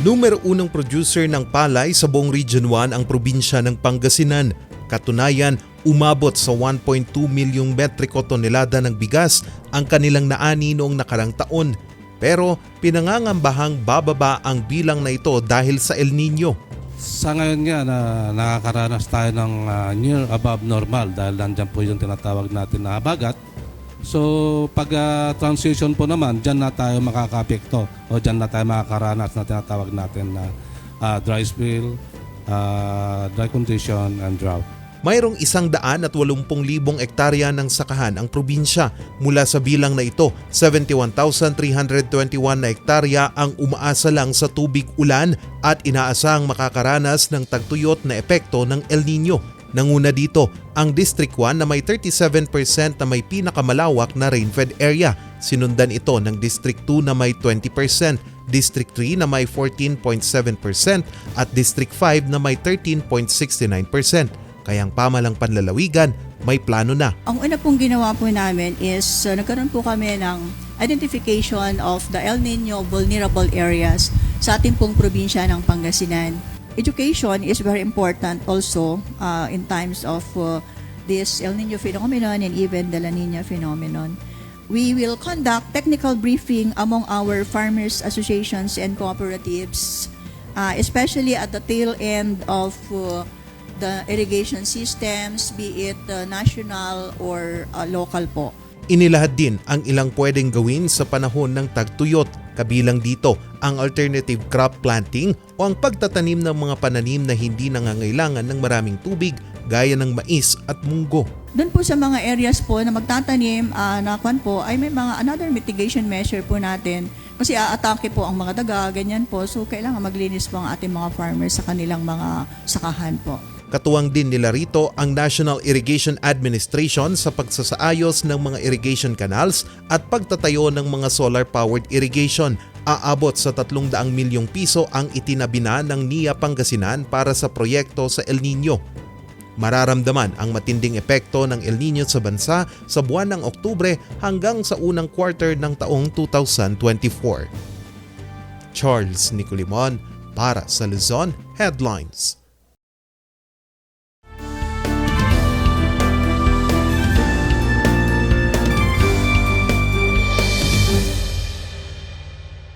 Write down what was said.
Numero unang producer ng palay sa buong Region 1 ang probinsya ng Pangasinan. Katunayan, umabot sa 1.2 milyong metriko tonelada ng bigas ang kanilang naani noong nakarang taon. Pero pinangangambahang bababa ang bilang na ito dahil sa El Nino. Sa ngayon nga na nakakaranas tayo ng near above normal dahil nandiyan po yung tinatawag natin na habagat. So pag transition po naman, dyan na tayo makakapekto o dyan na tayo makakaranas na tinatawag natin na dry spell, dry condition and drought. Mayroong 180,000 hektarya ng sakahan ang probinsya. Mula sa bilang na ito, 71,321 na hektarya ang umaasa lang sa tubig ulan at inaasahang makakaranas ng tagtuyot na epekto ng El Nino. Nanguna dito ang District 1 na may 37% na may pinakamalawak na rainfed area. Sinundan ito ng District 2 na may 20%, District 3 na may 14.7% at District 5 na may 13.69%. Kaya ang pamalang panlalawigan may plano na. Ang una pong ginawa po namin is nagkaroon po kami ng identification of the El Nino vulnerable areas sa ating pong probinsya ng Pangasinan. Education is very important also in times of this El Nino phenomenon and even the La Nina phenomenon. We will conduct technical briefing among our farmers associations and cooperatives, especially at the tail end of the irrigation systems, be it national or local po. Inilahad din ang ilang pwedeng gawin sa panahon ng tagtuyot. Kabilang dito ang alternative crop planting o ang pagtatanim ng mga pananim na hindi nangangailangan ng maraming tubig gaya ng mais at munggo. Doon po sa mga areas po na magtatanim na kwan po ay may mga another mitigation measure po natin kasi aatake po ang mga daga, ganyan po. So kailangan maglinis po ang ating mga farmers sa kanilang mga sakahan po. Katuwang din nila rito ang National Irrigation Administration sa pagsasaayos ng mga irrigation canals at pagtatayo ng mga solar-powered irrigation. Aabot sa 300 milyong piso ang itinabi na ng NIA Pangasinan para sa proyekto sa El Nino. Mararamdaman ang matinding epekto ng El Nino sa bansa sa buwan ng Oktubre hanggang sa unang quarter ng taong 2024. Charles Nicolimon para sa Luzon Headlines.